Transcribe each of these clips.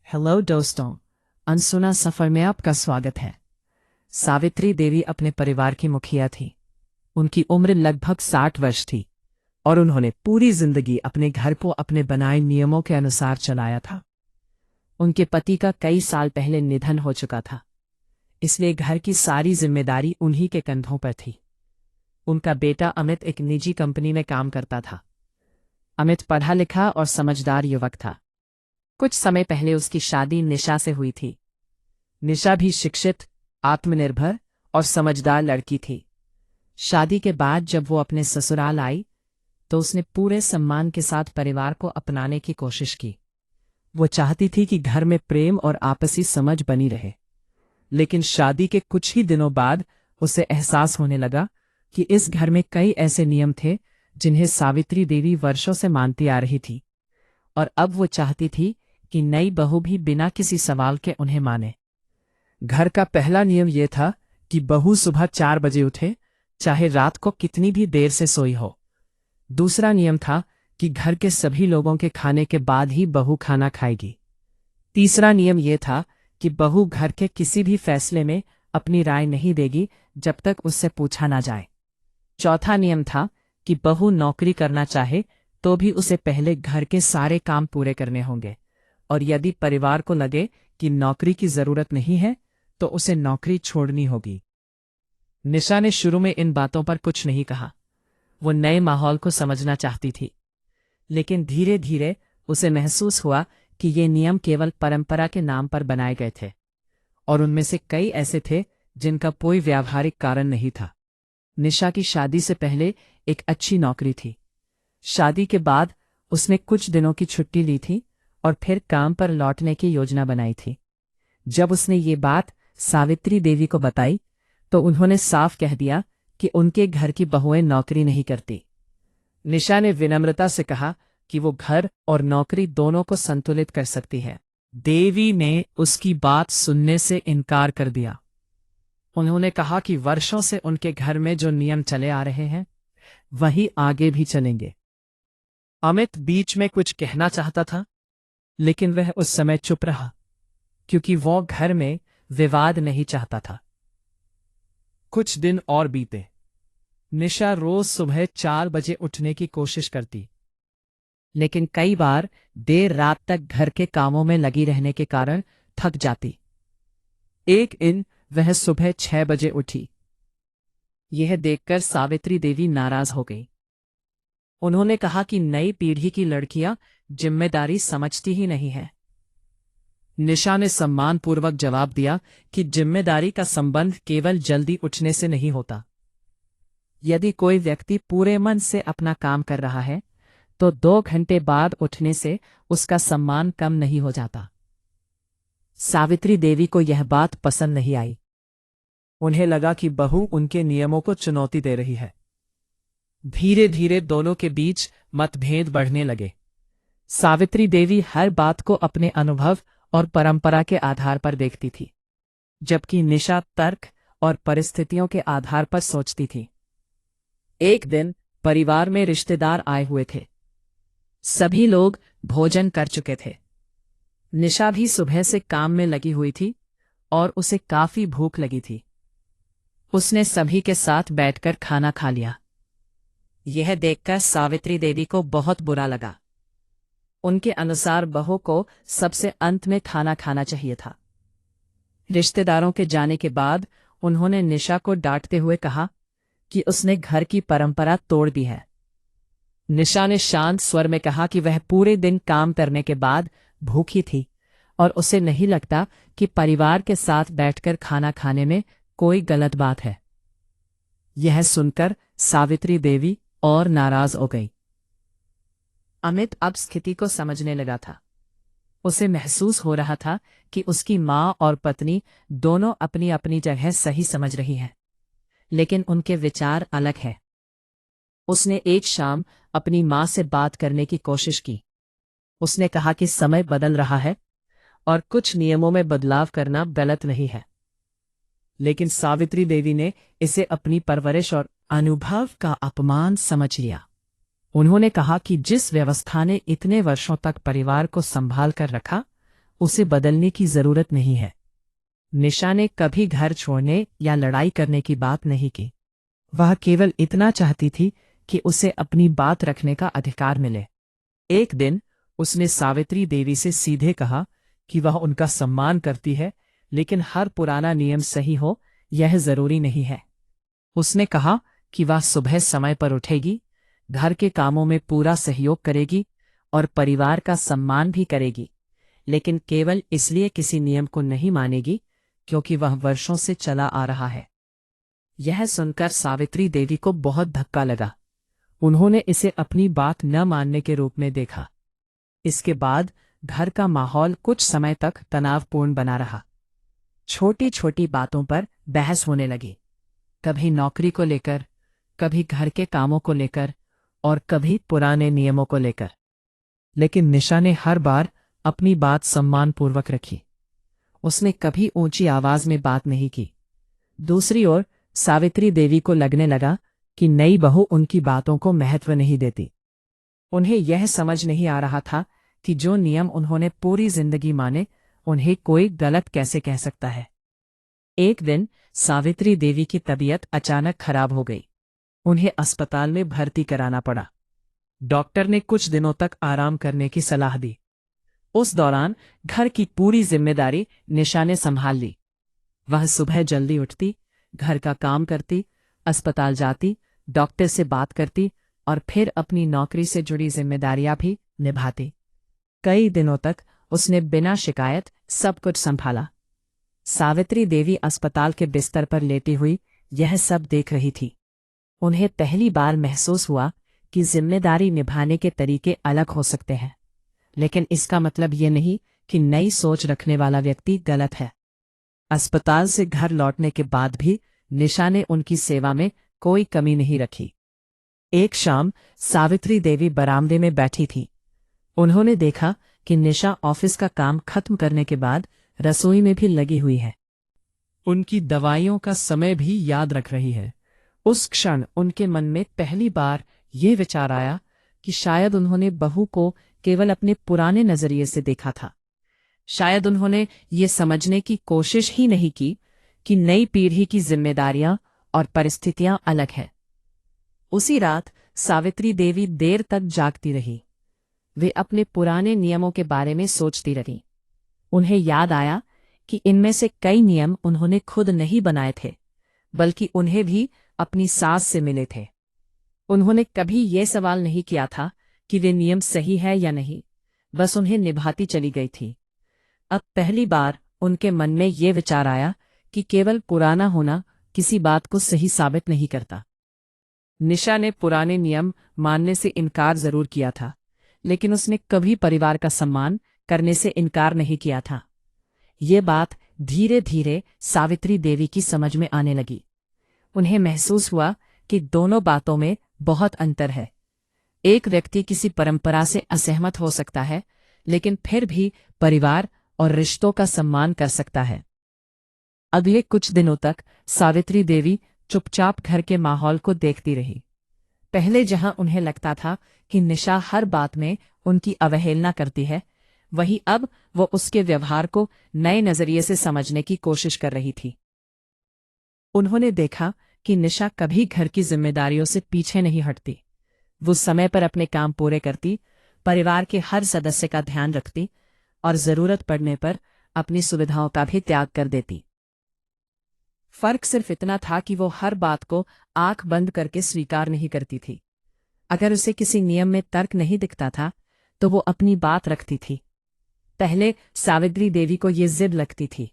Hello दोस्तों, अनसुना सफर में आपका स्वागत है। सावित्री देवी अपने परिवार की मुखिया थी। उनकी उम्र लगभग 60 वर्ष थी और उन्होंने पूरी जिंदगी अपने घर को अपने बनाए नियमों के अनुसार चलाया था। उनके पति का कई साल पहले निधन हो चुका था, इसलिए घर की सारी जिम्मेदारी उन्हीं के कंधों पर थी। उनका बेटा अमित एक निजी कंपनी में काम करता था। अमित पढ़ा लिखा और समझदार युवक था। कुछ समय पहले उसकी शादी निशा से हुई थी। निशा भी शिक्षित, आत्मनिर्भर और समझदार लड़की थी। शादी के बाद जब वो अपने ससुराल आई तो उसने पूरे सम्मान के साथ परिवार को अपनाने की कोशिश की। वो चाहती थी कि घर में प्रेम और आपसी समझ बनी रहे। लेकिन शादी के कुछ ही दिनों बाद उसे एहसास होने लगा कि इस घर में कई ऐसे नियम थे जिन्हें सावित्री देवी वर्षों से मानती आ रही थी, और अब वो चाहती थी कि नई बहू भी बिना किसी सवाल के उन्हें माने। घर का पहला नियम यह था कि बहू सुबह 4 बजे उठे, चाहे रात को कितनी भी देर से सोई हो। दूसरा नियम था कि घर के सभी लोगों के खाने के बाद ही बहू खाना खाएगी। तीसरा नियम यह था कि बहू घर के किसी भी फैसले में अपनी राय नहीं देगी जब तक उससे पूछा ना जाए। चौथा नियम था कि बहू नौकरी करना चाहे तो भी उसे पहले घर के सारे काम पूरे करने होंगे, और यदि परिवार को लगे कि नौकरी की जरूरत नहीं है तो उसे नौकरी छोड़नी होगी। निशा ने शुरू में इन बातों पर कुछ नहीं कहा। वो नए माहौल को समझना चाहती थी, लेकिन धीरे धीरे उसे महसूस हुआ कि ये नियम केवल परंपरा के नाम पर बनाए गए थे, और उनमें से कई ऐसे थे जिनका कोई व्यावहारिक कारण नहीं था। निशा की शादी से पहले एक अच्छी नौकरी थी। शादी के बाद उसने कुछ दिनों की छुट्टी ली थी और फिर काम पर लौटने की योजना बनाई थी। जब उसने ये बात सावित्री देवी को बताई तो उन्होंने साफ कह दिया कि उनके घर की बहुएं नौकरी नहीं करती। निशा ने विनम्रता से कहा कि वो घर और नौकरी दोनों को संतुलित कर सकती है। देवी ने उसकी बात सुनने से इनकार कर दिया। उन्होंने कहा कि वर्षों से उनके घर में जो नियम चले आ रहे हैं वही आगे भी चलेंगे। अमित बीच में कुछ कहना चाहता था, लेकिन वह उस समय चुप रहा, क्योंकि वो घर में विवाद नहीं चाहता था। कुछ दिन और बीते। निशा रोज सुबह 4 बजे उठने की कोशिश करती, लेकिन कई बार देर रात तक घर के कामों में लगी रहने के कारण थक जाती। एक दिन वह सुबह 6 बजे उठी। यह देखकर सावित्री देवी नाराज हो गई। उन्होंने कहा कि नई पीढ़ी की लड़कियां जिम्मेदारी समझती ही नहीं है। निशा ने सम्मानपूर्वक जवाब दिया कि जिम्मेदारी का संबंध केवल जल्दी उठने से नहीं होता। यदि कोई व्यक्ति पूरे मन से अपना काम कर रहा है तो 2 घंटे बाद उठने से उसका सम्मान कम नहीं हो जाता। सावित्री देवी को यह बात पसंद नहीं आई। उन्हें लगा कि बहू उनके नियमों को चुनौती दे रही है। धीरे धीरे दोनों के बीच मतभेद बढ़ने लगे। सावित्री देवी हर बात को अपने अनुभव और परंपरा के आधार पर देखती थी, जबकि निशा तर्क और परिस्थितियों के आधार पर सोचती थी। एक दिन परिवार में रिश्तेदार आए हुए थे। सभी लोग भोजन कर चुके थे। निशा भी सुबह से काम में लगी हुई थी और उसे काफी भूख लगी थी। उसने सभी के साथ बैठकर खाना खा लिया। यह देखकर सावित्री देवी को बहुत बुरा लगा। उनके अनुसार बहू को सबसे अंत में खाना खाना चाहिए था। रिश्तेदारों के जाने के बाद उन्होंने निशा को डांटते हुए कहा कि उसने घर की परंपरा तोड़ दी है। निशा ने शांत स्वर में कहा कि वह पूरे दिन काम करने के बाद भूखी थी और उसे नहीं लगता कि परिवार के साथ बैठकर खाना खाने में कोई गलत बात है। यह सुनकर सावित्री देवी और नाराज हो गई। अमित अब स्थिति को समझने लगा था। उसे महसूस हो रहा था कि उसकी माँ और पत्नी दोनों अपनी अपनी जगह सही समझ रही हैं, लेकिन उनके विचार अलग हैं। उसने एक शाम अपनी माँ से बात करने की कोशिश की। उसने कहा कि समय बदल रहा है और कुछ नियमों में बदलाव करना गलत नहीं है। लेकिन सावित्री देवी ने इसे अपनी परवरिश और अनुभव का अपमान समझ लिया। उन्होंने कहा कि जिस व्यवस्था ने इतने वर्षों तक परिवार को संभाल कर रखा उसे बदलने की जरूरत नहीं है। निशा ने कभी घर छोड़ने या लड़ाई करने की बात नहीं की। वह केवल इतना चाहती थी कि उसे अपनी बात रखने का अधिकार मिले। एक दिन उसने सावित्री देवी से सीधे कहा कि वह उनका सम्मान करती है, लेकिन हर पुराना नियम सही हो यह जरूरी नहीं है। उसने कहा कि वह सुबह समय पर उठेगी, घर के कामों में पूरा सहयोग करेगी और परिवार का सम्मान भी करेगी, लेकिन केवल इसलिए किसी नियम को नहीं मानेगी क्योंकि वह वर्षों से चला आ रहा है। यह सुनकर सावित्री देवी को बहुत धक्का लगा। उन्होंने इसे अपनी बात न मानने के रूप में देखा। इसके बाद घर का माहौल कुछ समय तक तनावपूर्ण बना रहा। छोटी छोटी बातों पर बहस होने लगी, कभी नौकरी को लेकर, कभी घर के कामों को लेकर और कभी पुराने नियमों को लेकर। लेकिन निशा ने हर बार अपनी बात सम्मानपूर्वक रखी। उसने कभी ऊंची आवाज में बात नहीं की। दूसरी ओर सावित्री देवी को लगने लगा कि नई बहू उनकी बातों को महत्व नहीं देती। उन्हें यह समझ नहीं आ रहा था कि जो नियम उन्होंने पूरी जिंदगी माने, उन्हें कोई गलत कैसे कह सकता है। एक दिन सावित्री देवी की तबीयत अचानक खराब हो गई। उन्हें अस्पताल में भर्ती कराना पड़ा। डॉक्टर ने कुछ दिनों तक आराम करने की सलाह दी। उस दौरान घर की पूरी जिम्मेदारी निशा ने संभाल ली। वह सुबह जल्दी उठती, घर का काम करती, अस्पताल जाती, डॉक्टर से बात करती और फिर अपनी नौकरी से जुड़ी जिम्मेदारियां भी निभाती। कई दिनों तक उसने बिना शिकायत सब कुछ संभाला। सावित्री देवी अस्पताल के बिस्तर पर लेटी हुई यह सब देख रही थी। उन्हें पहली बार महसूस हुआ कि जिम्मेदारी निभाने के तरीके अलग हो सकते हैं, लेकिन इसका मतलब ये नहीं कि नई सोच रखने वाला व्यक्ति गलत है। अस्पताल से घर लौटने के बाद भी निशा ने उनकी सेवा में कोई कमी नहीं रखी। एक शाम सावित्री देवी बरामदे में बैठी थी। उन्होंने देखा कि निशा ऑफिस का काम खत्म करने के बाद रसोई में भी लगी हुई है। उनकी दवाइयों का समय भी याद रख रही है। उस क्षण उनके मन में पहली बार ये विचार आया कि शायद उन्होंने बहू को केवल अपने पुराने नजरिए से देखा था। शायद उन्होंने ये समझने की कोशिश ही नहीं की कि नई पीढ़ी की जिम्मेदारियां और परिस्थितियां अलग हैं। उसी रात सावित्री देवी देर तक जागती रही। वे अपने पुराने नियमों के बारे में सोचती रही। उन्हें याद आया कि इनमें से कई नियम उन्होंने खुद नहीं बनाए थे, बल्कि उन्हें भी अपनी सास से मिले थे। उन्होंने कभी ये सवाल नहीं किया था कि वे नियम सही है या नहीं, बस उन्हें निभाती चली गई थी। अब पहली बार उनके मन में ये विचार आया कि केवल पुराना होना किसी बात को सही साबित नहीं करता। निशा ने पुराने नियम मानने से इनकार जरूर किया था, लेकिन उसने कभी परिवार का सम्मान करने से इनकार नहीं किया था। ये बात धीरे धीरे सावित्री देवी की समझ में आने लगी। उन्हें महसूस हुआ कि दोनों बातों में बहुत अंतर है। एक व्यक्ति किसी परंपरा से असहमत हो सकता है, लेकिन फिर भी परिवार और रिश्तों का सम्मान कर सकता है। अगले कुछ दिनों तक सावित्री देवी चुपचाप घर के माहौल को देखती रही। पहले जहां उन्हें लगता था कि निशा हर बात में उनकी अवहेलना करती है, वहीं अब वो उसके व्यवहार को नए नजरिए से समझने की कोशिश कर रही थी। उन्होंने देखा कि निशा कभी घर की जिम्मेदारियों से पीछे नहीं हटती। वो समय पर अपने काम पूरे करती, परिवार के हर सदस्य का ध्यान रखती और जरूरत पड़ने पर अपनी सुविधाओं का भी त्याग कर देती। फर्क सिर्फ इतना था कि वो हर बात को आंख बंद करके स्वीकार नहीं करती थी। अगर उसे किसी नियम में तर्क नहीं दिखता था, तो वो अपनी बात रखती थी। पहले सावित्री देवी को ये जिद लगती थी,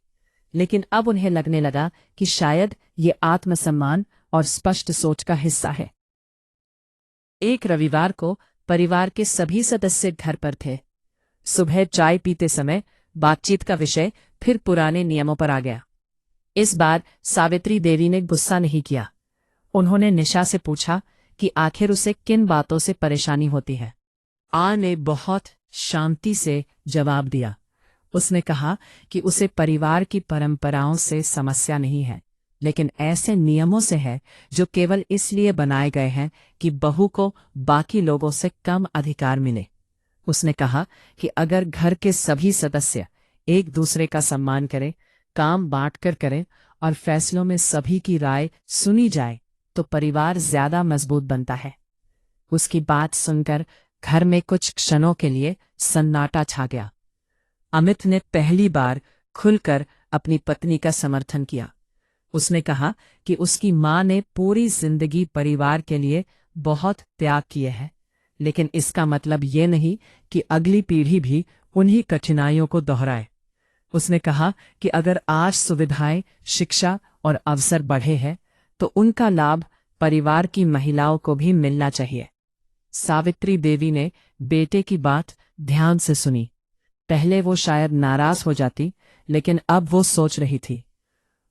लेकिन अब उन्हें लगने लगा कि शायद ये आत्मसम्मान और स्पष्ट सोच का हिस्सा है। एक रविवार को परिवार के सभी सदस्य घर पर थे। सुबह चाय पीते समय बातचीत का विषय फिर पुराने नियमों पर आ गया। इस बार सावित्री देवी ने गुस्सा नहीं किया। उन्होंने निशा से पूछा कि आखिर उसे किन बातों से परेशानी होती है। ने बहुत शांति से जवाब दिया। उसने कहा कि उसे परिवार की परंपराओं से समस्या नहीं है, लेकिन ऐसे नियमों से है जो केवल इसलिए बनाए गए हैं कि बहू को बाकी लोगों से कम अधिकार मिले। उसने कहा कि अगर घर के सभी सदस्य एक दूसरे का सम्मान करें, काम बांटकर करें और फैसलों में सभी की राय सुनी जाए तो परिवार ज्यादा मजबूत बनता है। उसकी बात सुनकर घर में कुछ क्षणों के लिए सन्नाटा छा गया। अमित ने पहली बार खुलकर अपनी पत्नी का समर्थन किया। उसने कहा कि उसकी मां ने पूरी जिंदगी परिवार के लिए बहुत त्याग किए हैं, लेकिन इसका मतलब ये नहीं कि अगली पीढ़ी भी उन्हीं कठिनाइयों को दोहराए। उसने कहा कि अगर आज सुविधाएं, शिक्षा और अवसर बढ़े हैं तो उनका लाभ परिवार की महिलाओं को भी मिलना चाहिए। सावित्री देवी ने बेटे की बात ध्यान से सुनी। पहले वो शायद नाराज हो जाती, लेकिन अब वो सोच रही थी।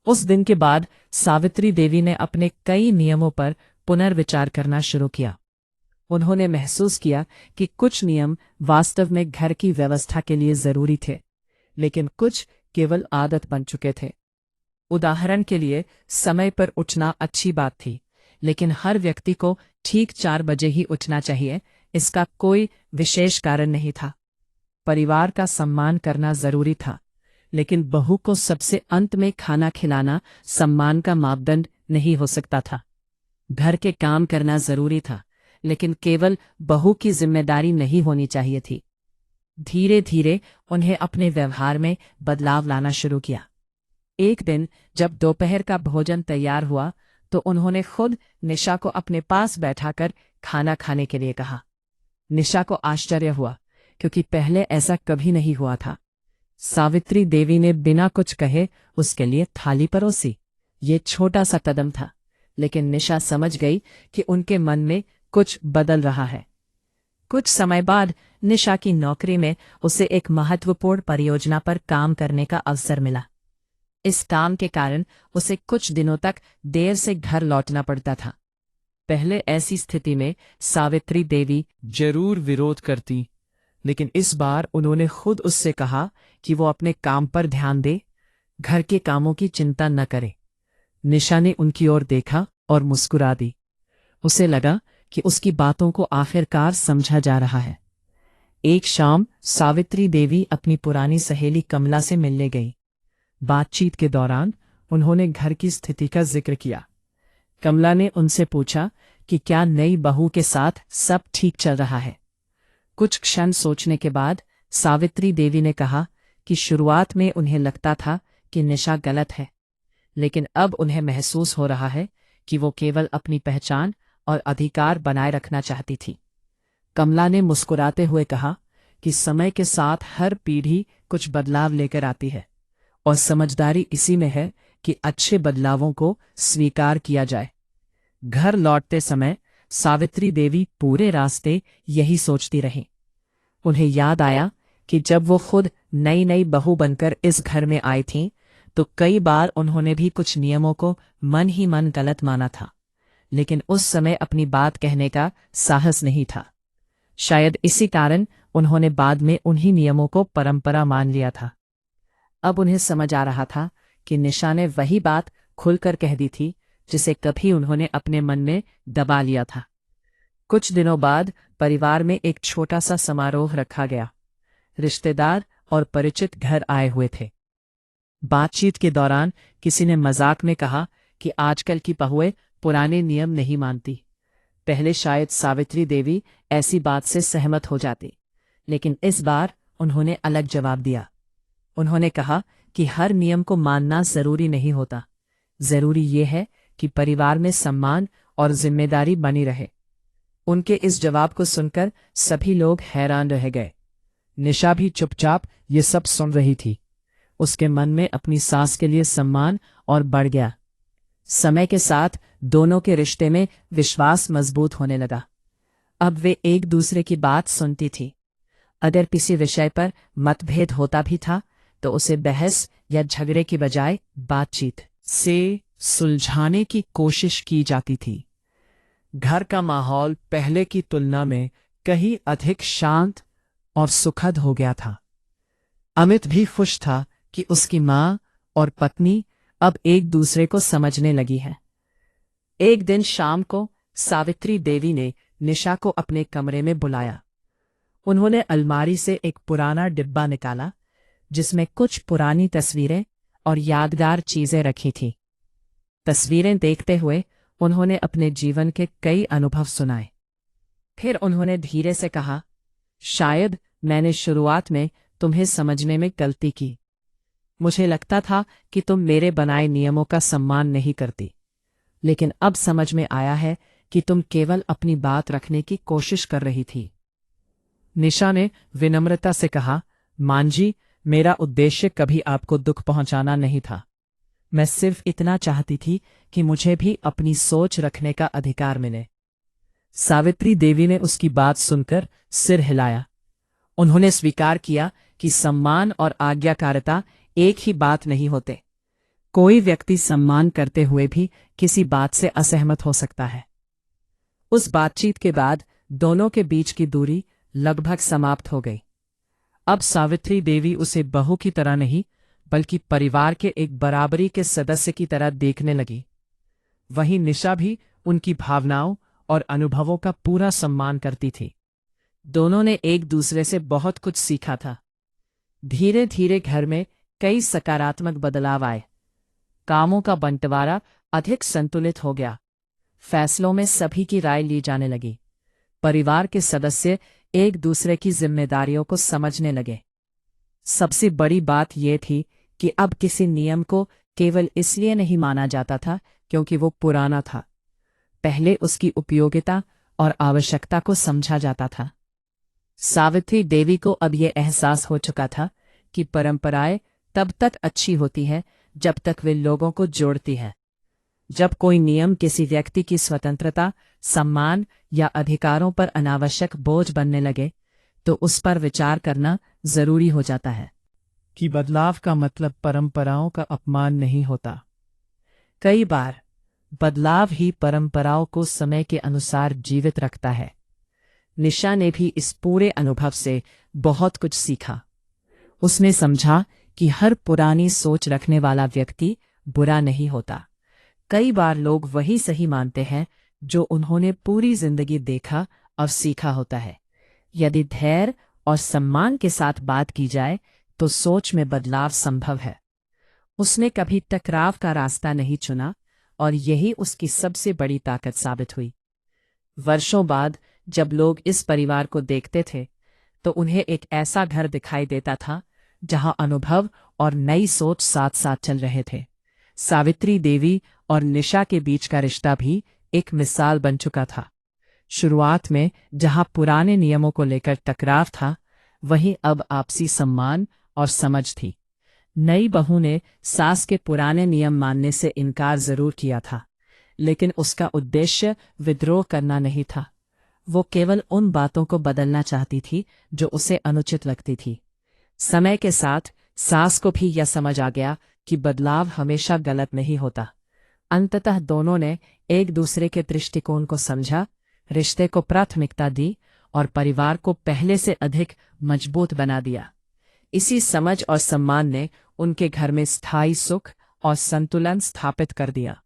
उस दिन के बाद सावित्री देवी ने अपने कई नियमों पर पुनर्विचार करना शुरू किया। उन्होंने महसूस किया कि कुछ नियम वास्तव में घर की व्यवस्था के लिए जरूरी थे, लेकिन कुछ केवल आदत बन चुके थे। उदाहरण के लिए, समय पर उठना अच्छी बात थी, लेकिन हर व्यक्ति को ठीक 4 बजे ही उठना चाहिए, इसका कोई विशेष कारण नहीं था। परिवार का सम्मान करना जरूरी था, लेकिन बहू को सबसे अंत में खाना खिलाना सम्मान का मापदंड नहीं हो सकता था। घर के काम करना जरूरी था, लेकिन केवल बहू की जिम्मेदारी नहीं होनी चाहिए थी। धीरे धीरे उन्हें अपने व्यवहार में बदलाव लाना शुरू किया। एक दिन जब दोपहर का भोजन तैयार हुआ तो उन्होंने खुद निशा को अपने पास बैठाकर खाना खाने के लिए कहा। निशा को आश्चर्य हुआ, क्योंकि पहले ऐसा कभी नहीं हुआ था। सावित्री देवी ने बिना कुछ कहे उसके लिए थाली परोसी। ये छोटा सा कदम था, लेकिन निशा समझ गई कि उनके मन में कुछ बदल रहा है। कुछ समय बाद निशा की नौकरी में उसे एक महत्वपूर्ण परियोजना पर काम करने का अवसर मिला। इस काम के कारण उसे कुछ दिनों तक देर से घर लौटना पड़ता था। पहले ऐसी स्थिति में सावित्री देवी जरूर विरोध करती, लेकिन इस बार उन्होंने खुद उससे कहा कि वो अपने काम पर ध्यान दे, घर के कामों की चिंता न करे। निशा ने उनकी ओर देखा और मुस्कुरा दी। उसे लगा कि उसकी बातों को आखिरकार समझा जा रहा है। एक शाम सावित्री देवी अपनी पुरानी सहेली कमला से मिलने गई। बातचीत के दौरान उन्होंने घर की स्थिति का जिक्र किया। कमला ने उनसे पूछा कि क्या नई बहू के साथ सब ठीक चल रहा है। कुछ क्षण सोचने के बाद सावित्री देवी ने कहा कि शुरुआत में उन्हें लगता था कि निशा गलत है, लेकिन अब उन्हें महसूस हो रहा है कि वो केवल अपनी पहचान और अधिकार बनाए रखना चाहती थी। कमला ने मुस्कुराते हुए कहा कि समय के साथ हर पीढ़ी कुछ बदलाव लेकर आती है, और समझदारी इसी में है कि अच्छे बदलावों को स्वीकार किया जाए। घर लौटते समय सावित्री देवी पूरे रास्ते यही सोचती रही। उन्हें याद आया कि जब वो खुद नई नई बहू बनकर इस घर में आई थीं, तो कई बार उन्होंने भी कुछ नियमों को मन ही मन गलत माना था, लेकिन उस समय अपनी बात कहने का साहस नहीं था। शायद इसी कारण उन्होंने बाद में उन्हीं नियमों को परंपरा मान लिया था। अब उन्हें समझ आ रहा था कि निशा ने वही बात खुलकर कह दी थी जिसे कभी उन्होंने अपने मन में दबा लिया था। कुछ दिनों बाद परिवार में एक छोटा सा समारोह रखा गया। रिश्तेदार और परिचित घर आए हुए थे। बातचीत के दौरान किसी ने मजाक में कहा कि आजकल की बहुएं पुराने नियम नहीं मानती। पहले शायद सावित्री देवी ऐसी बात से सहमत हो जाती, लेकिन इस बार उन्होंने अलग जवाब दिया। उन्होंने कहा कि हर नियम को मानना जरूरी नहीं होता, जरूरी ये है कि परिवार में सम्मान और जिम्मेदारी बनी रहे। उनके इस जवाब को सुनकर सभी लोग हैरान रह गए। निशा भी चुपचाप ये सब सुन रही थी। उसके मन में अपनी सास के लिए सम्मान और बढ़ गया। समय के साथ दोनों के रिश्ते में विश्वास मजबूत होने लगा। अब वे एक दूसरे की बात सुनती थी। अगर किसी विषय पर मतभेद होता भी था तो उसे बहस या झगड़े की बजाय बातचीत से सुलझाने की कोशिश की जाती थी। घर का माहौल पहले की तुलना में कहीं अधिक शांत और सुखद हो गया था। अमित भी खुश था कि उसकी मां और पत्नी अब एक दूसरे को समझने लगी हैं। एक दिन शाम को सावित्री देवी ने निशा को अपने कमरे में बुलाया। उन्होंने अलमारी से एक पुराना डिब्बा निकाला, जिसमें कुछ पुरानी तस्वीरें और यादगार चीजें रखी थीं। तस्वीरें देखते हुए उन्होंने अपने जीवन के कई अनुभव सुनाए। फिर उन्होंने धीरे से कहा, शायद मैंने शुरुआत में तुम्हें समझने में गलती की। मुझे लगता था कि तुम मेरे बनाए नियमों का सम्मान नहीं करती, लेकिन अब समझ में आया है कि तुम केवल अपनी बात रखने की कोशिश कर रही थी। निशा ने विनम्रता से कहा, मांझी, मेरा उद्देश्य कभी आपको दुख पहुंचाना नहीं था। मैं सिर्फ इतना चाहती थी कि मुझे भी अपनी सोच रखने का अधिकार मिले। सावित्री देवी ने उसकी बात सुनकर सिर हिलाया। उन्होंने स्वीकार किया कि सम्मान और आज्ञाकारिता एक ही बात नहीं होते। कोई व्यक्ति सम्मान करते हुए भी किसी बात से असहमत हो सकता है। उस बातचीत के बाद दोनों के बीच की दूरी लगभग समाप्त हो गई। अब सावित्री देवी उसे बहू की तरह नहीं, बल्कि परिवार के एक बराबरी के सदस्य की तरह देखने लगी। वहीं निशा भी उनकी भावनाओं और अनुभवों का पूरा सम्मान करती थी। दोनों ने एक दूसरे से बहुत कुछ सीखा था। धीरे धीरे घर में कई सकारात्मक बदलाव आए। कामों का बंटवारा अधिक संतुलित हो गया। फैसलों में सभी की राय ली जाने लगी। परिवार के सदस्य एक दूसरे की जिम्मेदारियों को समझने लगे। सबसे बड़ी बात यह थी कि अब किसी नियम को केवल इसलिए नहीं माना जाता था क्योंकि वो पुराना था। पहले उसकी उपयोगिता और आवश्यकता को समझा जाता था। सावित्री देवी को अब यह एहसास हो चुका था कि परंपराएं तब तक अच्छी होती हैं जब तक वे लोगों को जोड़ती हैं। जब कोई नियम किसी व्यक्ति की स्वतंत्रता, सम्मान या अधिकारों पर अनावश्यक बोझ बनने लगे, तो उस पर विचार करना जरूरी हो जाता है कि बदलाव का मतलब परंपराओं का अपमान नहीं होता। कई बार बदलाव ही परंपराओं को समय के अनुसार जीवित रखता है। निशा ने भी इस पूरे अनुभव से बहुत कुछ सीखा। उसने समझा कि हर पुरानी सोच रखने वाला व्यक्ति बुरा नहीं होता। कई बार लोग वही सही मानते हैं जो उन्होंने पूरी जिंदगी देखा और सीखा होता है। यदि धैर्य और सम्मान के साथ बात की जाए तो सोच में बदलाव संभव है। उसने कभी टकराव का रास्ता नहीं चुना और यही उसकी सबसे बड़ी ताकत साबित हुई। वर्षों बाद जब लोग इस परिवार को देखते थे तो उन्हें एक ऐसा घर दिखाई देता था जहां अनुभव और नई सोच साथ साथ चल रहे थे। सावित्री देवी और निशा के बीच का रिश्ता भी एक मिसाल बन चुका था। शुरुआत में जहां पुराने नियमों को लेकर टकराव था, वहीं अब आपसी सम्मान और समझ थी। नई बहू ने सास के पुराने नियम मानने से इनकार जरूर किया था, लेकिन उसका उद्देश्य विद्रोह करना नहीं था। वो केवल उन बातों को बदलना चाहती थी जो उसे अनुचित लगती थी। समय के साथ सास को भी यह समझ आ गया कि बदलाव हमेशा गलत नहीं होता। अंततः दोनों ने एक दूसरे के दृष्टिकोण को समझा, रिश्ते को प्राथमिकता दी और परिवार को पहले से अधिक मजबूत बना दिया। इसी समझ और सम्मान ने उनके घर में स्थायी सुख और संतुलन स्थापित कर दिया।